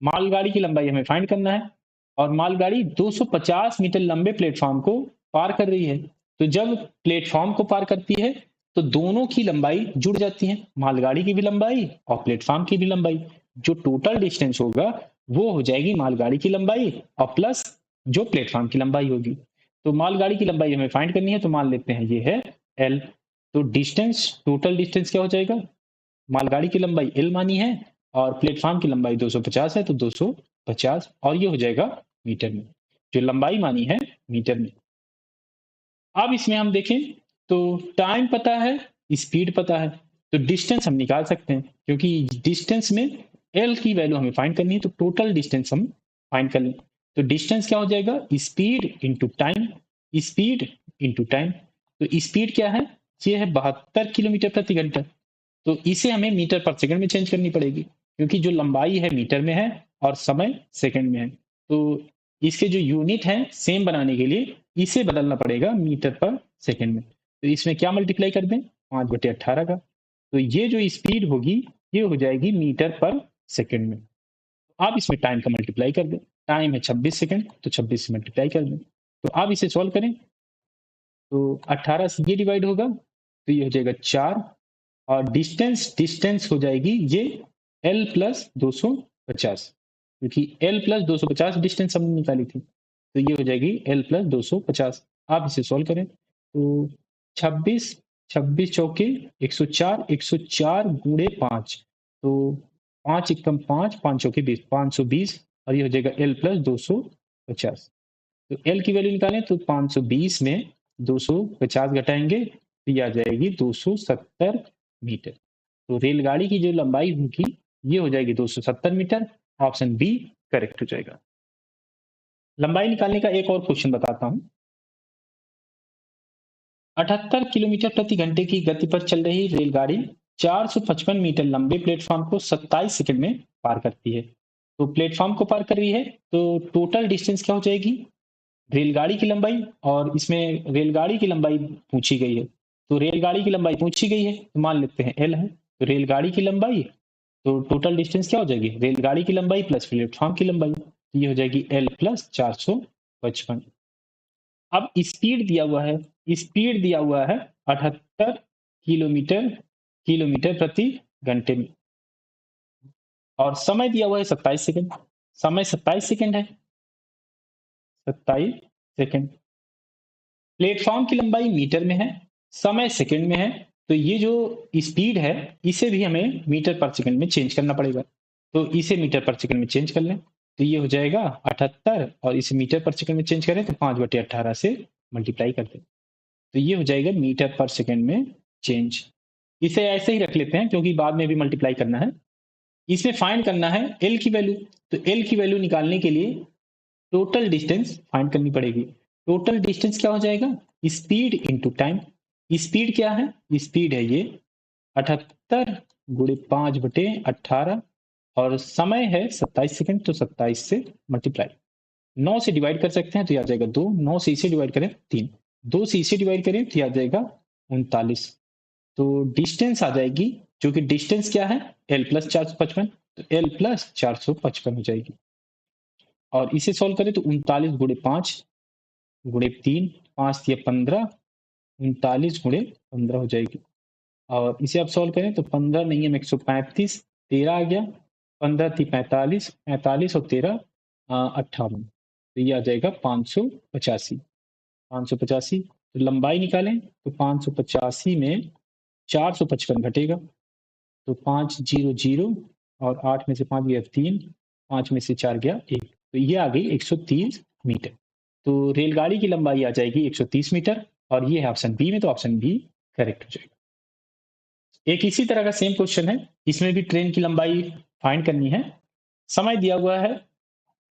मालगाड़ी की लंबाई हमें फाइंड करना है, और मालगाड़ी 250 मीटर लंबे प्लेटफॉर्म को पार कर रही है। तो जब प्लेटफॉर्म को पार करती है तो दोनों की लंबाई जुड़ जाती है, मालगाड़ी की भी लंबाई और प्लेटफॉर्म की भी लंबाई। जो टोटल डिस्टेंस होगा वो हो जाएगी मालगाड़ी की लंबाई और प्लस जो प्लेटफॉर्म की लंबाई होगी। तो मालगाड़ी की लंबाई हमें फाइंड करनी है, तो मान लेते हैं ये है एल। तो डिस्टेंस, टोटल डिस्टेंस क्या हो जाएगा, मालगाड़ी की लंबाई एल मानी है और प्लेटफॉर्म की लंबाई 250 है, तो 250 और ये हो जाएगा मीटर में, जो लंबाई मानी है मीटर में। अब इसमें हम देखें तो टाइम पता है, स्पीड पता है, तो डिस्टेंस हम निकाल सकते हैं, क्योंकि डिस्टेंस में एल की वैल्यू हमें फाइंड करनी है, तो टोटल डिस्टेंस हम फाइंड कर लें। तो डिस्टेंस क्या हो जाएगा, speed into time, speed into time. तो स्पीड क्या है, ये है 72 किलोमीटर प्रति घंटा, तो इसे हमें मीटर पर सेकंड में चेंज करनी पड़ेगी, क्योंकि जो लंबाई है मीटर में है और समय सेकंड में है। तो इसके जो यूनिट है सेम बनाने के लिए इसे बदलना पड़ेगा मीटर पर सेकंड में। तो इसमें क्या मल्टीप्लाई कर दें, 5/18 का। तो ये जो स्पीड होगी ये हो जाएगी मीटर पर सेकंड में। आप इसमें टाइम का मल्टीप्लाई कर दें, टाइम है 26 सेकंड, तो 26 से मल्टीप्लाई कर दें। तो आप इसे सॉल्व करें, तो 18 से ये डिवाइड होगा, तो ये हो जाएगा 4, और डिस्टेंस डिस्टेंस हो जाएगी ये L प्लस 250, क्योंकि L प्लस 250 डिस्टेंस हमने निकाली थी, तो ये हो जाएगी L प्लस 250। आप इसे सॉल्व करें, तो 26 26 चौके 104, 104 गुणे 5, तो 5 एकम 5, 5 चौके 20, 520, और ये हो जाएगा L प्लस 250। तो L की वैल्यू निकालें, तो 520 में 250 घटाएंगे तो ये आ जाएगी 270 मीटर। तो रेलगाड़ी की जो लंबाई होगी ये हो जाएगी 270 मीटर। ऑप्शन बी करेक्ट हो जाएगा। लंबाई निकालने का एक और क्वेश्चन बताता हूं। 78 किलोमीटर प्रति घंटे की गति पर चल रही रेलगाड़ी 455 मीटर लंबे प्लेटफॉर्म को 27 सेकंड में पार करती है। तो प्लेटफॉर्म को पार कर रही है, तो टोटल डिस्टेंस क्या हो जाएगी, रेलगाड़ी की लंबाई, और इसमें रेलगाड़ी की लंबाई पूछी गई है। तो रेलगाड़ी की लंबाई पूछी गई है तो मान लेते हैं L है, तो रेलगाड़ी की लंबाई, तो टोटल डिस्टेंस क्या हो जाएगी, रेलगाड़ी की लंबाई प्लस प्लेटफॉर्म की लंबाई, तो ये हो जाएगी L प्लस 455। अब स्पीड दिया हुआ है, स्पीड दिया हुआ है 78 किलोमीटर किलोमीटर प्रति घंटे में, और समय दिया हुआ है 27 सेकंड। समय 27 सेकंड है, 27 सेकंड। प्लेटफॉर्म की लंबाई मीटर में है, समय सेकंड में है, तो ये जो स्पीड है इसे भी हमें मीटर पर सेकंड में चेंज करना पड़ेगा। तो इसे मीटर पर सेकंड में चेंज कर लें, तो ये हो जाएगा 78, और इसे मीटर पर सेकंड में चेंज करें तो 5/18 से मल्टीप्लाई कर दें, तो ये हो जाएगा मीटर पर सेकंड में चेंज। इसे ऐसे ही रख लेते हैं क्योंकि बाद में भी मल्टीप्लाई करना है। इसमें फाइंड करना है एल की वैल्यू, तो एल की वैल्यू निकालने के लिए टोटल डिस्टेंस फाइंड करनी पड़ेगी। टोटल डिस्टेंस क्या हो जाएगा, स्पीड इंटू टाइम। स्पीड क्या है, स्पीड है ये 78 गुणे 5/18, और समय है 27 सेकंड, तो 27 से मल्टीप्लाई, 9 से डिवाइड कर सकते हैं तो ये आ जाएगा 2, 9 से इसे डिवाइड करें 3, 2 से इसे डिवाइड करें तो ये आ जाएगा 39। तो डिस्टेंस आ जाएगी, जो कि डिस्टेंस क्या है L प्लस 455, तो L प्लस 455 हो जाएगी। और इसे सॉल्व करें तो 39 गुणे 5 गुणे 3, 5 या 15, 39 गुणे 15 हो जाएगी। और इसे आप सॉल्व करें तो 15 नहीं है 135, 13 आ गया, 15 थी 45, 45 और 13 58, तो ये आ जाएगा 585। 585, तो लंबाई निकालें तो 585 में 455 घटेगा, तो 500, और 8 में से 5 गया 3, 5 में से 4 गया 1, तो ये आ गई 130 मीटर। तो रेलगाड़ी की लंबाई आ जाएगी 130 मीटर, और ये है ऑप्शन बी में, तो ऑप्शन बी करेक्ट हो जाएगा। एक इसी तरह का सेम क्वेश्चन है, इसमें भी ट्रेन की लंबाई फाइंड करनी है। समय दिया हुआ है,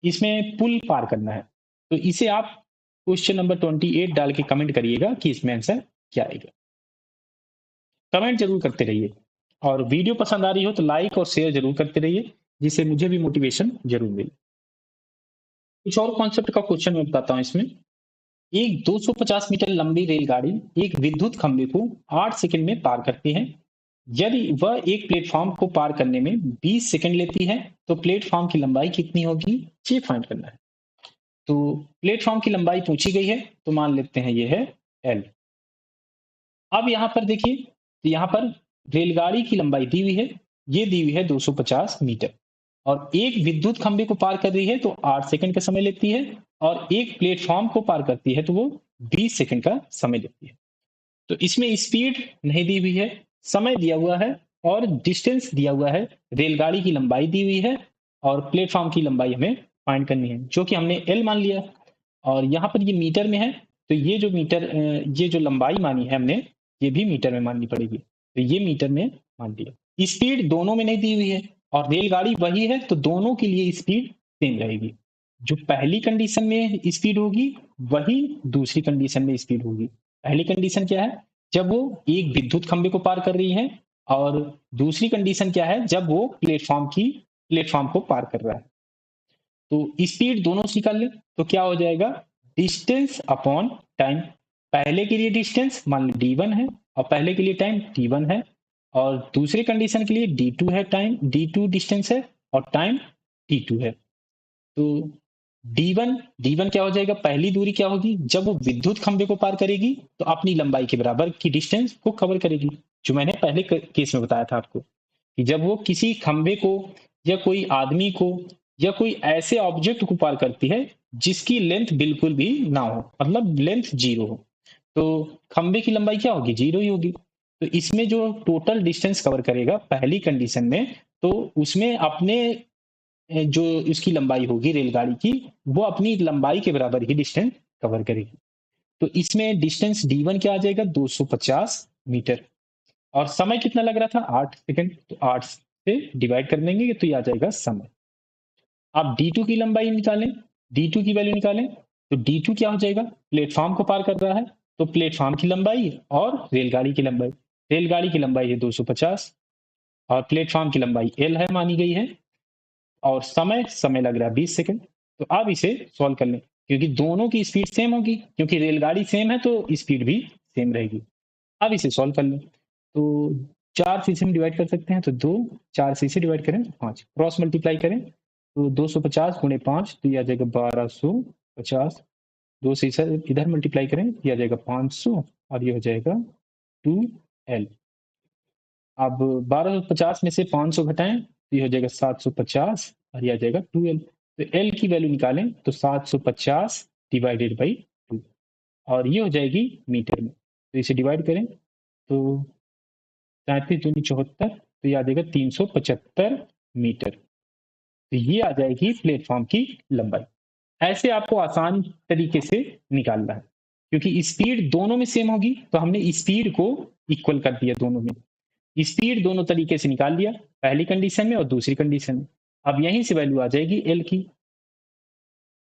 इसमें पुल पार करना है, तो इसे आप क्वेश्चन नंबर 28 डाल के कमेंट करिएगा कि इसमें आंसर क्या आएगा। कमेंट जरूर करते रहिए, और वीडियो पसंद आ रही हो तो लाइक और शेयर जरूर करते रहिए, जिससे मुझे भी मोटिवेशन जरूर मिले। कुछ और कॉन्सेप्ट का क्वेश्चन मैं बताता हूं। इसमें एक 250 मीटर लंबी रेलगाड़ी एक विद्युत खंभे को 8 सेकंड में पार करती है। यदि वह एक प्लेटफॉर्म को पार करने में 20 सेकंड लेती है, तो प्लेटफॉर्म की लंबाई कितनी होगी, ये फाइंड करना है। तो प्लेटफॉर्म की लंबाई पूछी गई है, तो मान लेते हैं ये है L। अब यहां पर देखिए, तो यहां पर रेलगाड़ी की लंबाई दी हुई है, ये दी हुई है 250 मीटर, और एक विद्युत खंभे को पार कर रही है तो 8 सेकंड का समय लेती है, और एक प्लेटफॉर्म को पार करती है तो वो 20 सेकंड का समय लेती है। तो इसमें स्पीड नहीं दी हुई है, समय दिया हुआ है, और डिस्टेंस दिया हुआ है, रेलगाड़ी की लंबाई दी हुई है, और प्लेटफॉर्म की लंबाई हमें फाइंड करनी है, जो कि हमने L मान लिया, और यहाँ पर ये मीटर में है, तो ये जो मीटर ये जो लंबाई मानी है हमने, ये भी मीटर में माननी पड़ेगी, तो ये मीटर में मान लिया। स्पीड दोनों में नहीं दी हुई है, और रेलगाड़ी वही है, तो दोनों के लिए स्पीड सेम रहेगी। जो पहली कंडीशन में स्पीड होगी वही दूसरी कंडीशन में स्पीड होगी। पहली कंडीशन क्या है, जब वो एक विद्युत खंभे को पार कर रही है और दूसरी कंडीशन क्या है, जब वो प्लेटफॉर्म को पार कर रहा है। तो स्पीड दोनों से निकाल ले तो क्या हो जाएगा, डिस्टेंस अपॉन टाइम। पहले के लिए डिस्टेंस मान लो d1 है और पहले के लिए टाइम t1 है, और दूसरे कंडीशन के लिए d2 है, टाइम d2 डिस्टेंस है और टाइम t2 है। तो d1 क्या हो जाएगा, पहली दूरी क्या होगी, जब वो विद्युत खंभे को पार करेगी तो अपनी लंबाई के बराबर की डिस्टेंस को कवर करेगी, जो मैंने पहले केस में बताया था आपको कि जब वो किसी खंभे को या कोई आदमी को या कोई ऐसे ऑब्जेक्ट को पार करती है जिसकी लेंथ बिल्कुल भी ना हो, मतलब लेंथ जीरो हो, तो खंभे की लंबाई क्या होगी, जीरो ही होगी। तो इसमें जो टोटल डिस्टेंस कवर करेगा पहली कंडीशन में, तो उसमें अपने जो इसकी लंबाई होगी रेलगाड़ी की, वो अपनी लंबाई के बराबर ही डिस्टेंस कवर करेगी। तो इसमें डिस्टेंस d1 क्या आ जाएगा, 250 मीटर, और समय कितना लग रहा था, 8 सेकंड, तो 8 से डिवाइड कर देंगे तो ये आ जाएगा समय। आप d2 की लंबाई निकालें, d2 की वैल्यू निकालें, तो d2 क्या हो जाएगा, प्लेटफॉर्म को पार कर रहा है तो प्लेटफॉर्म की लंबाई और रेलगाड़ी की लंबाई, रेलगाड़ी की लंबाई है 250 और प्लेटफॉर्म की लंबाई l है मानी गई है, और समय लग रहा है 20 सेकंड। तो आप इसे सॉल्व कर लें, क्योंकि दोनों की स्पीड सेम होगी, क्योंकि रेलगाड़ी सेम है तो स्पीड भी सेम रहेगी। अब इसे सॉल्व कर लें, तो 4 से इसे हम डिवाइड कर सकते हैं, तो 2, 4 से इसे डिवाइड करें 5, क्रॉस मल्टीप्लाई करें तो 250 गुणे 5 तो ये आ जाएगा 1250, 2 से इसे इधर मल्टीप्लाई करें ये आ जाएगा 500 और ये हो जाएगा 2L। अब 1250 में से 500 घटाएं तो ये हो जाएगा 750 और ये आ जाएगा 2L। तो L की वैल्यू निकालें तो 750 डिवाइडेड बाई 2 और ये हो जाएगी मीटर में, तो इसे डिवाइड करें तो 37 दूनी 74 तो ये आ जाएगा 375 मीटर। तो ये आ जाएगी प्लेटफॉर्म की लंबाई। ऐसे आपको आसान तरीके से निकालना है, क्योंकि स्पीड दोनों में सेम होगी तो हमने स्पीड को इक्वल कर दिया दोनों में। स्पीड दोनों तरीके से निकाल लिया, पहली कंडीशन में और दूसरी कंडीशन में। अब यहीं से वैल्यू आ जाएगी एल की।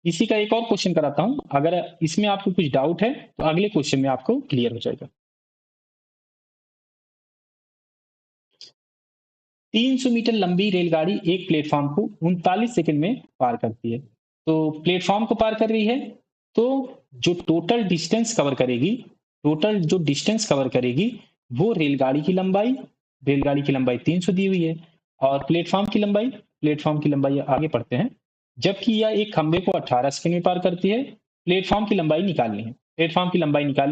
इसी का एक और क्वेश्चन कराता हूं, अगर इसमें आपको कुछ डाउट है तो अगले क्वेश्चन में आपको क्लियर हो जाएगा। 300 मीटर लंबी रेलगाड़ी एक प्लेटफॉर्म को 39 सेकंड में पार करती है। तो प्लेटफॉर्म को पार कर रही है, तो जो टोटल जो डिस्टेंस कवर करेगी वो रेलगाड़ी की लंबाई 300 दी हुई है, और प्लेटफॉर्म की लंबाई आगे पढ़ते हैं। जबकि यह एक खंबे को 18 सेकंड में पार करती है, प्लेटफॉर्म की लंबाई निकालनी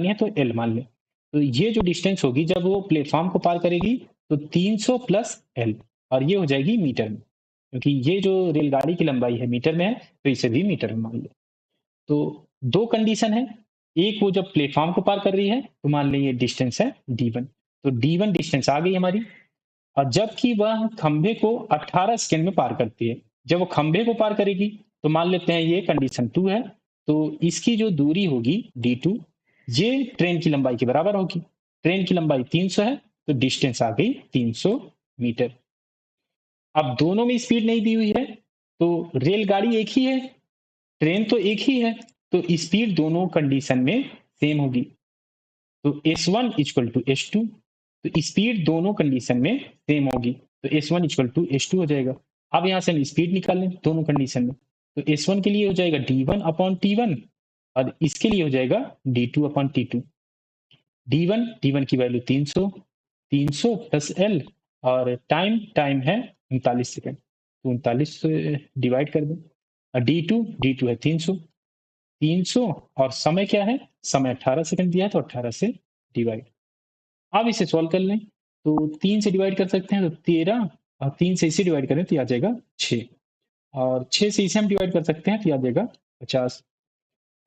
है, तो एल मान लें। तो ये जो डिस्टेंस होगी जब वो प्लेटफॉर्म को पार करेगी तो 300 प्लस एल, और ये हो जाएगी मीटर में, क्योंकि ये जो रेलगाड़ी की लंबाई है मीटर में है तो इसे भी मीटर में मान लो। तो दो कंडीशन है, एक वो जब प्लेटफॉर्म को पार कर रही है तो मान लें ये डिस्टेंस है d1, तो d1 डिस्टेंस आ गई हमारी, और जबकि वह खंभे को 18 सेकंड में पार करती है, जब वो खंभे को पार करेगी तो मान लेते हैं ये कंडीशन 2 है, तो इसकी जो दूरी होगी d2 ये ट्रेन की लंबाई के बराबर होगी। ट्रेन की लंबाई 300 है तो डिस्टेंस आ गई 300 मीटर। अब दोनों में स्पीड नहीं दी हुई है, तो रेलगाड़ी एक ही है, ट्रेन तो एक ही है, तो स्पीड दोनों कंडीशन में सेम होगी। तो S1 इक्वल टू S2, तो स्पीड दोनों कंडीशन में सेम होगी, तो S1 इक्वल टू S2 हो जाएगा। अब यहाँ से हम स्पीड निकाल लें दोनों कंडीशन में, तो S1 के लिए हो जाएगा D1 अपॉन T1 और इसके लिए हो जाएगा D2 अपॉन T2। D1 की वैल्यू 300 प्लस L, और टाइम है 39 सेकंड, तो 39 से डिवाइड कर दें, और D2 है 300 और समय क्या है, समय 18 सेकंड दिया है तो 18 से डिवाइड। अब इसे सॉल्व कर लें, तो 3 से डिवाइड कर सकते हैं तो 13, और 3 से इसे डिवाइड करें तो आ जाएगा 6, और 6 से इसे हम डिवाइड कर सकते हैं तो आ जाएगा 50।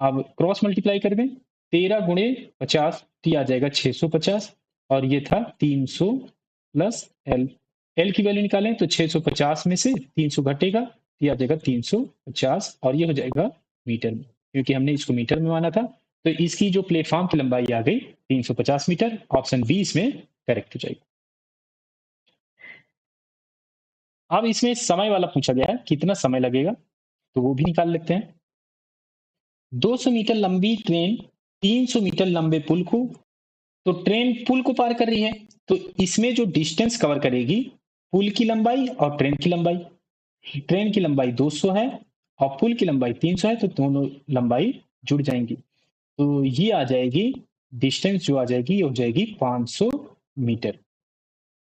अब क्रॉस मल्टीप्लाई कर दें, 13 गुणे 50 तो आ जाएगा 650, और ये था 300 प्लस एल। एल की वैल्यू निकालें तो 650 में से 300 घटेगा तो ये आ जाएगा 350, और ये हो जाएगा मीटर में, क्योंकि हमने इसको मीटर में माना था। तो इसकी जो प्लेटफॉर्म की लंबाई आ गई 350 मीटर, ऑप्शन बी इसमें करेक्ट हो जाएगा। अब इसमें समय वाला पूछा गया है, कितना समय लगेगा, तो वो भी निकाल लेते हैं। 200 मीटर लंबी ट्रेन 300 मीटर लंबे पुल को तो ट्रेन पुल को पार कर रही है, तो इसमें जो डिस्टेंस कवर करेगी पुल की लंबाई और ट्रेन की लंबाई, ट्रेन की लंबाई 200 है और पुल की लंबाई 300 है, तो दोनों लंबाई जुड़ जाएंगी। तो ये आ जाएगी डिस्टेंस, जो आ जाएगी ये हो जाएगी 500 मीटर।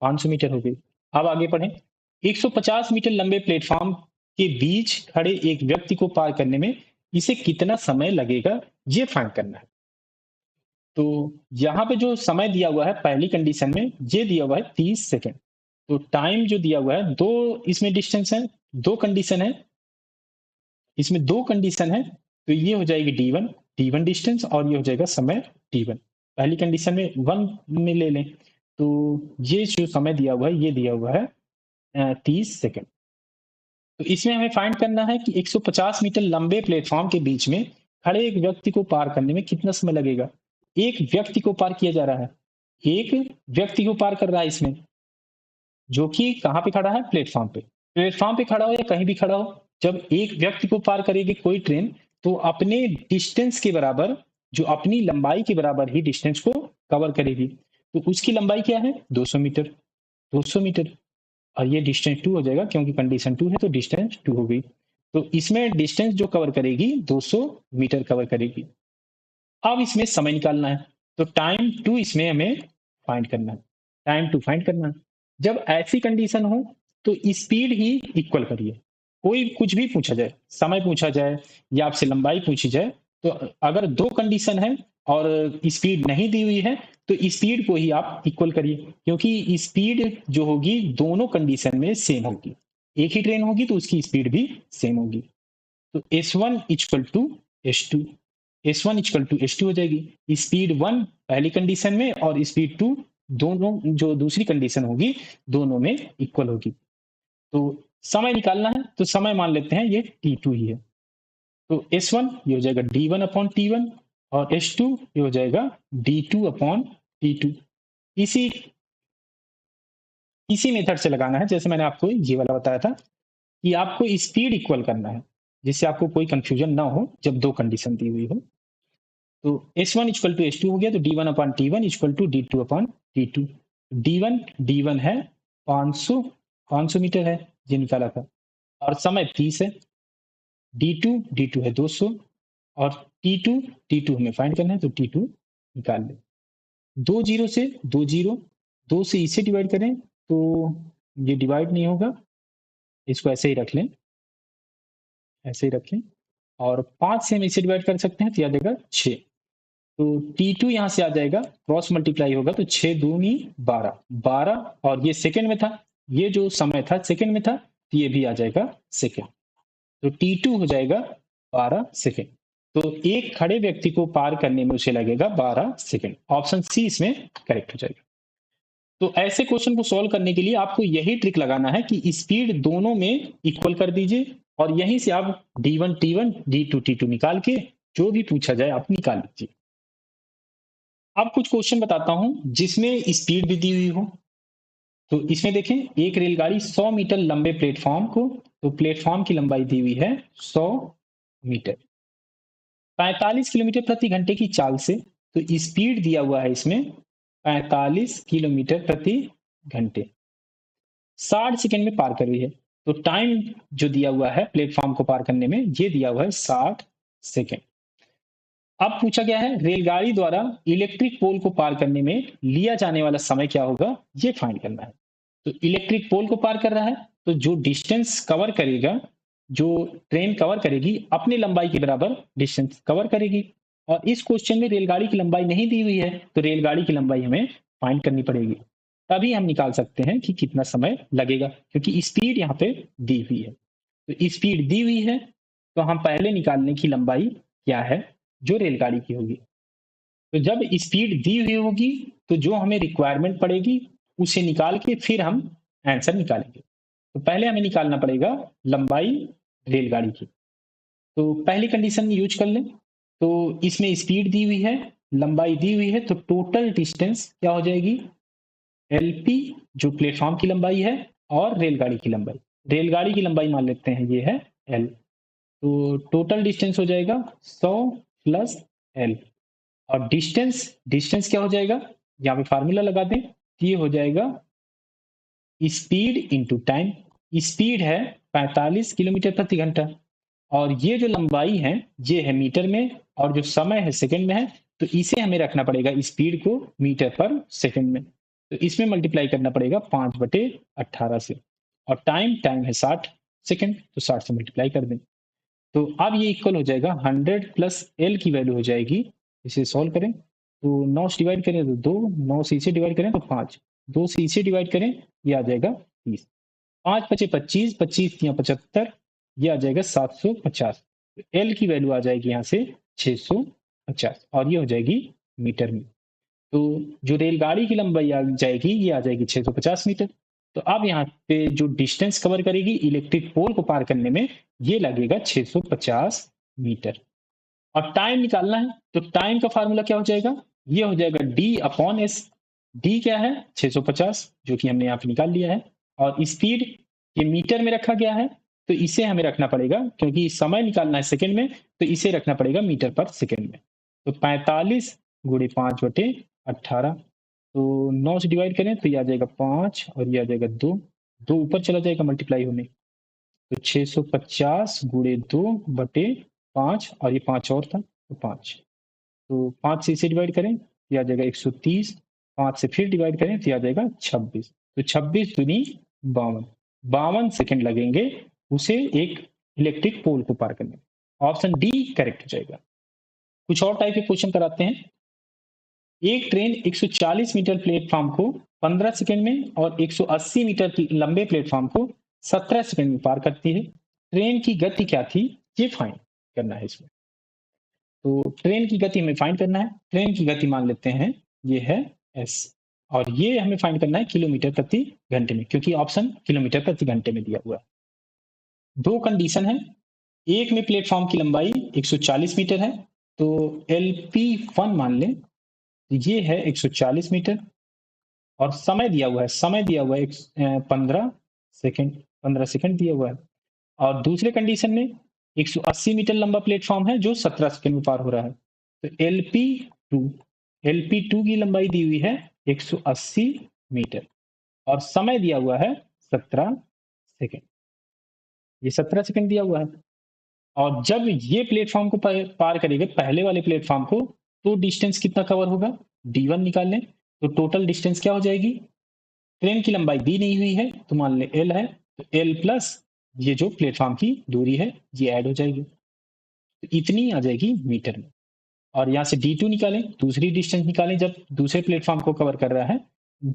500 मीटर हो गई। अब आगे बढ़ें। 150 मीटर लंबे प्लेटफॉर्म के बीच खड़े एक व्यक्ति को पार करने में इसे कितना समय लगेगा, ये फाइंड करना है। तो यहाँ पे जो समय दिया हुआ है पहली कंडीशन में, ये दिया हुआ है 30 सेकेंड। तो टाइम जो दिया हुआ है, दो इसमें डिस्टेंस है, दो कंडीशन है, इसमें दो कंडीशन है, तो ये हो जाएगी डी वन डिस्टेंस, और ये हो जाएगा समय टी1। पहली कंडीशन में 1 में ले लें, तो ये जो समय दिया हुआ है ये दिया हुआ है 30 सेकेंड। तो इसमें हमें फाइंड करना है कि 150 मीटर लंबे प्लेटफॉर्म के बीच में खड़े एक व्यक्ति को पार करने में कितना समय लगेगा। एक व्यक्ति को पार किया जा रहा है, एक व्यक्ति को पार कर रहा है इसमें, जो कि कहाँ पे खड़ा है, प्लेटफॉर्म पे। प्लेटफॉर्म पे खड़ा हो या कहीं भी खड़ा हो, जब एक व्यक्ति को पार करेगी कोई ट्रेन, तो अपने डिस्टेंस के बराबर, जो अपनी लंबाई के बराबर ही डिस्टेंस को कवर करेगी। तो उसकी लंबाई क्या है, 200 मीटर। 200 मीटर, और ये डिस्टेंस 2 हो जाएगा, क्योंकि कंडीशन 2 है तो डिस्टेंस 2 हो गई। तो इसमें डिस्टेंस जो कवर करेगी 200 मीटर कवर करेगी। अब इसमें समय निकालना है, तो टाइम टू इसमें हमें फाइंड करना है, टाइम टू फाइंड करना है। जब ऐसी कंडीशन हो तो स्पीड ही इक्वल करिए। कोई कुछ भी पूछा जाए, समय पूछा जाए या आपसे लंबाई पूछी जाए, तो अगर दो कंडीशन है और स्पीड नहीं दी हुई है, तो स्पीड को ही आप इक्वल करिए, क्योंकि स्पीड जो होगी दोनों कंडीशन में सेम होगी। एक ही ट्रेन होगी तो उसकी स्पीड भी सेम होगी। तो S1 equal to S2, S1 equal to S2 हो जाएगी। स्पीड 1 पहली कंडीशन में और स्पीड 2 दोनों जो दूसरी कंडीशन होगी दोनों में इक्वल होगी। तो समय निकालना है, तो समय मान लेते हैं ये T2 ही है। तो S1 ये हो जाएगा D1 अपॉन T1, और S2 ये हो जाएगा D2 अपॉन T2। इसी इसी मेथड से लगाना है, जैसे मैंने आपको ये वाला बताया था कि आपको स्पीड इक्वल करना है, जिससे आपको कोई कंफ्यूजन ना हो जब दो कंडीशन दी हुई हो। तो S1 इक्वल टू S2 हो गया, तो D1 upon T1 equal to D2 upon T2। D1 है 500 मीटर है, ये निकाला था, और समय 30 है। D2 है 200, और T2 हमें फाइंड करना है, तो T2 निकाल ले। दो जीरो से दो जीरो, दो से इसे डिवाइड करें तो ये डिवाइड नहीं होगा, इसको ऐसे ही रख लें, ऐसे ही रखें। और 5 से हम इसे डिवाइड कर सकते हैं, तो यह देगा 6। तो T2 यहाँ से आ जाएगा, क्रॉस मल्टीप्लाई होगा तो 6 दूनी 12, 12, और ये सेकंड में था, ये जो समय था सेकंड में था, तो ये भी आ जाएगा सेकंड। तो T2 हो जाएगा 12 सेकंड। तो एक खड़े व्यक्ति को पार करने में उसे लगेगा 12 सेकंड। ऑप्शन सी इसमें करेक्ट हो जाएगा। तो ऐसे क्वेश्चन को सॉल्व करने के लिए आपको यही ट्रिक लगाना है कि स्पीड दोनों में इक्वल कर दीजिए, और यहीं से आप D1 T1 D2 T2 निकाल के जो भी पूछा जाए आप निकाल लीजिए। अब कुछ क्वेश्चन बताता हूं जिसमें स्पीड भी दी हुई हो। तो इसमें देखें, एक रेलगाड़ी 100 मीटर लंबे प्लेटफॉर्म को, तो प्लेटफॉर्म की लंबाई दी हुई है 100 मीटर, 45 किलोमीटर प्रति घंटे की चाल से, तो स्पीड दिया हुआ है इसमें 45 किलोमीटर प्रति घंटे, 60 सेकंड में पार कर रही है। तो टाइम जो दिया हुआ है प्लेटफॉर्म को पार करने में, ये दिया हुआ है 60 सेकंड। अब पूछा गया है रेलगाड़ी द्वारा इलेक्ट्रिक पोल को पार करने में लिया जाने वाला समय क्या होगा, ये फाइंड करना है। तो इलेक्ट्रिक पोल को पार कर रहा है, तो जो डिस्टेंस कवर करेगा, जो ट्रेन कवर करेगी अपनी लंबाई के बराबर डिस्टेंस कवर करेगी। और इस क्वेश्चन में रेलगाड़ी की लंबाई नहीं दी हुई है, तो रेलगाड़ी की लंबाई हमें फाइंड करनी पड़ेगी, तभी हम निकाल सकते हैं कि कितना समय लगेगा, क्योंकि स्पीड यहाँ पे दी हुई है। तो स्पीड दी हुई है, तो हम पहले निकालने की लंबाई क्या है, जो रेलगाड़ी की होगी। तो जब स्पीड दी हुई होगी, तो जो हमें रिक्वायरमेंट पड़ेगी उसे निकाल के फिर हम आंसर निकालेंगे। तो पहले हमें निकालना पड़ेगा लंबाई रेलगाड़ी की। तो पहली कंडीशन यूज कर लें। तो इसमें स्पीड दी हुई है, लंबाई दी हुई है, तो टोटल डिस्टेंस क्या हो जाएगी, LP, जो प्लेटफॉर्म की लंबाई है, और रेलगाड़ी की लंबाई। रेलगाड़ी की लंबाई मान लेते हैं ये है L। तो टोटल डिस्टेंस हो जाएगा 100 प्लस L, और डिस्टेंस क्या हो जाएगा, यहाँ पे फार्मूला लगा दें, ये हो जाएगा स्पीड इंटू टाइम। स्पीड है 45 किलोमीटर प्रति घंटा, और ये जो लंबाई है ये है मीटर में, और जो समय है सेकंड में है, तो इसे हमें रखना पड़ेगा स्पीड को मीटर पर सेकंड में, तो इसमें मल्टीप्लाई करना पड़ेगा 5/18 से, और टाइम टाइम है 60 सेकंड, तो 60 से मल्टीप्लाई कर दें। तो अब ये इक्वल हो जाएगा 100 प्लस एल की वैल्यू हो जाएगी, इसे सॉल्व करें तो 9 से डिवाइड करें तो 2, 9 से इसे डिवाइड करें तो 5, 2 से इसे डिवाइड करें ये आ जाएगा 30, 5 बचे 25, 25 या 75, ये आ जाएगा 750। एल की वैल्यू आ जाएगी यहाँ से 650, और ये हो जाएगी मीटर में। तो जो रेलगाड़ी की लंबाई आ जाएगी ये आ जाएगी 650 मीटर। तो अब यहाँ पे जो डिस्टेंस कवर करेगी इलेक्ट्रिक पोल को पार करने में, ये लगेगा 650 मीटर। और टाइम निकालना है, तो टाइम का फार्मूला क्या हो जाएगा, ये हो जाएगा डी अपॉन एस। डी क्या है 650, जो कि हमने यहाँ पे निकाल लिया है, और स्पीड ये मीटर में रखा गया है, तो इसे हमें रखना पड़ेगा, क्योंकि समय निकालना है सेकंड में, तो इसे रखना पड़ेगा मीटर पर सेकंड में। तो 45 गुणे 5/18, तो 9 से डिवाइड करें तो ये आ जाएगा 5, और ये आ जाएगा 2, 2 ऊपर चला जाएगा मल्टीप्लाई होने, तो 650 गुणे 2/5, और ये 5 और था तो 5, तो 5 से इसे डिवाइड करें ये आ जाएगा 130, 5 से फिर डिवाइड करें तो ये आ जाएगा 26, तो 26 दूनी 52, 52 सेकंड लगेंगे उसे एक इलेक्ट्रिक पोल को पार करने में। ऑप्शन डी करेक्ट हो जाएगा। कुछ और टाइप के क्वेश्चन कराते हैं। एक ट्रेन 140 मीटर प्लेटफॉर्म को 15 सेकंड में और 180 मीटर की लंबे प्लेटफॉर्म को 17 सेकंड में पार करती है। ट्रेन की गति क्या थी, ये फाइंड करना है इसमें। तो ट्रेन की गति हमें फाइंड करना है। ट्रेन की गति मान लेते हैं ये है एस, और ये हमें फाइंड करना है किलोमीटर प्रति घंटे में, क्योंकि ऑप्शन किलोमीटर प्रति घंटे में दिया हुआ है। दो कंडीशन है, एक में प्लेटफॉर्म की लंबाई 140 मीटर है, तो LP1 मान लें, ये है 140 मीटर, और समय दिया हुआ है, समय दिया हुआ है 15 सेकंड, 15 सेकंड दिया हुआ है। और दूसरे कंडीशन में 180 मीटर लंबा प्लेटफॉर्म है जो 17 सेकंड में पार हो रहा है, तो LP2 की लंबाई दी हुई है 180 मीटर, और समय दिया हुआ है 17 सेकंड, ये 17 सेकंड दिया हुआ है। और जब ये प्लेटफॉर्म को पार करेगा पहले वाले प्लेटफॉर्म को, तो डिस्टेंस कितना कवर होगा, D1 निकाल लें, तो टोटल डिस्टेंस क्या हो जाएगी, ट्रेन की लंबाई दी नहीं हुई है तो मान लें L है, तो L प्लस ये जो प्लेटफॉर्म की दूरी है ये ऐड हो जाएगी, तो इतनी आ जाएगी मीटर में। और यहाँ से D2 निकालें, दूसरी डिस्टेंस निकालें जब दूसरे प्लेटफॉर्म को कवर कर रहा है,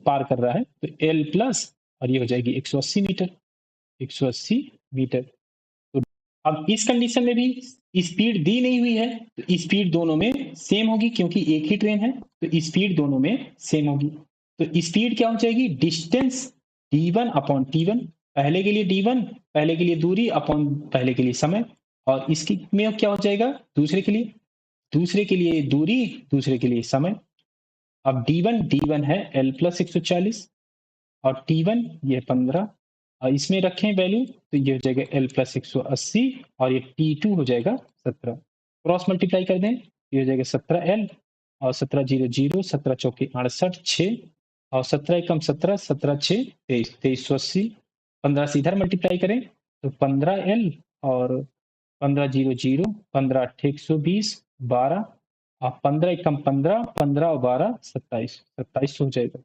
पार कर रहा है, तो L प्लस, और ये हो जाएगी 180 मीटर, 180 मीटर। तो अब इस कंडीशन में भी स्पीड दी नहीं हुई है, तो स्पीड दोनों में सेम होगी, क्योंकि एक ही ट्रेन है तो स्पीड दोनों में सेम होगी। तो स्पीड क्या हो जाएगी, डिस्टेंस D1 अपॉन T1, पहले के लिए D1 पहले के लिए दूरी अपॉन पहले के लिए समय, और इसकी में क्या हो जाएगा, दूसरे के लिए दूरी, दूसरे के लिए समय। अब D1 है L प्लस 140, और T1 ये 15, और इसमें रखें वैल्यू तो ये हो जाएगा L प्लस 180, और ये T2 हो जाएगा 17, क्रॉस मल्टीप्लाई कर दें ये हो जाएगा 17L, और 17 0 0, 17 चौके 68, 6, और 17 एकम 17, 17 6 23, 2380, 15 से इधर मल्टीप्लाई करें तो 15L, और 15 0 0, 15 8 120, 12, और 15 एकम 15, 15 और 12 27, 27 हो जाएगा।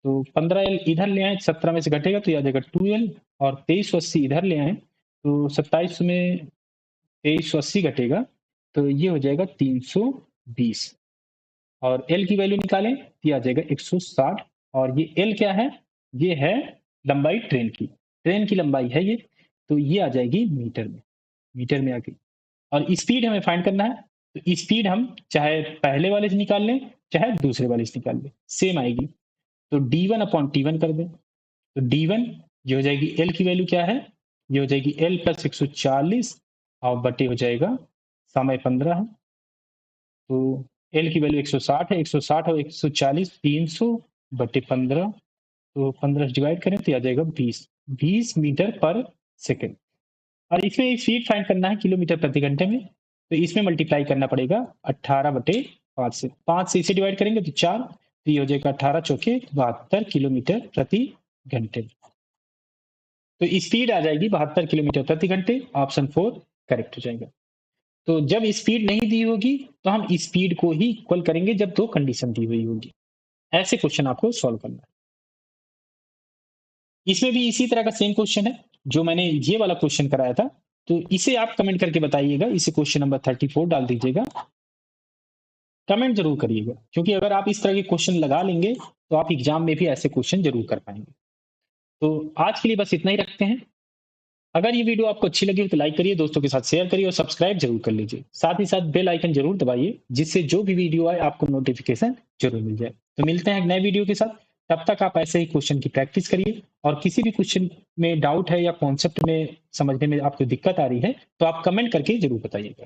तो 15L इधर ले आए, 17 में से घटेगा तो ये आ जाएगा 2L, और 2380 इधर ले आए तो 27 में 2380 घटेगा तो ये हो जाएगा 320, और L की वैल्यू निकालें तो ये आ जाएगा 160, और ये L क्या है, ये है लंबाई ट्रेन की लंबाई है ये, तो ये आ जाएगी मीटर में आ गई। और स्पीड हमें फाइंड करना है, तो स्पीड हम चाहे पहले वाले से निकाल लें चाहे दूसरे वाले से निकाल लें, सेम आएगी। तो D1 अपॉन T1 कर दें, तो D1 ये हो जाएगी, L की वैल्यू क्या है, ये हो जाएगी L प्लस 140, और बटे हो जाएगा समय 15 है, तो L की वैल्यू 160 है, 160 और 140 300 बटे 15, तो 15 डिवाइड करें तो आ जाएगा 20 मीटर पर सेकंड। और इसमें स्पीड फाइंड करना है किलोमीटर प्रति घंटे में, तो इसमें मल्टीप्लाई करना पड़ेगा 18/5 से, 5 से इसे डिवाइड करेंगे तो 4, तो ये हो जाएगा 18 चौके 72 किलोमीटर प्रति घंटे। तो स्पीड आ जाएगी 72 किलोमीटर प्रति घंटे, ऑप्शन 4 करेक्ट हो जाएगा। तो जब स्पीड नहीं दी होगी तो हम स्पीड को ही इक्वल करेंगे जब दो कंडीशन दी हुई होगी। ऐसे क्वेश्चन आपको सॉल्व करना है। इसमें भी इसी तरह का सेम क्वेश्चन है जो मैंने ये वाला क्वेश्चन कराया था, तो इसे आप कमेंट करके बताइएगा। इसे क्वेश्चन नंबर 34 डाल दीजिएगा, कमेंट जरूर करिएगा, क्योंकि अगर आप इस तरह के क्वेश्चन लगा लेंगे तो आप एग्जाम में भी ऐसे क्वेश्चन जरूर कर पाएंगे। तो आज के लिए बस इतना ही रखते हैं। अगर ये वीडियो आपको अच्छी लगी हो तो लाइक करिए, दोस्तों के साथ शेयर करिए और सब्सक्राइब जरूर कर लीजिए। साथ ही साथ बेल आइकन जरूर दबाइए, जिससे जो भी वीडियो आए आपको नोटिफिकेशन जरूर मिल जाए। तो मिलते हैं एक नए वीडियो के साथ। तब तक आप ऐसे ही क्वेश्चन की प्रैक्टिस करिए, और किसी भी क्वेश्चन में डाउट है या कॉन्सेप्ट में समझने में आपको दिक्कत आ रही है तो आप कमेंट करके जरूर बताइएगा।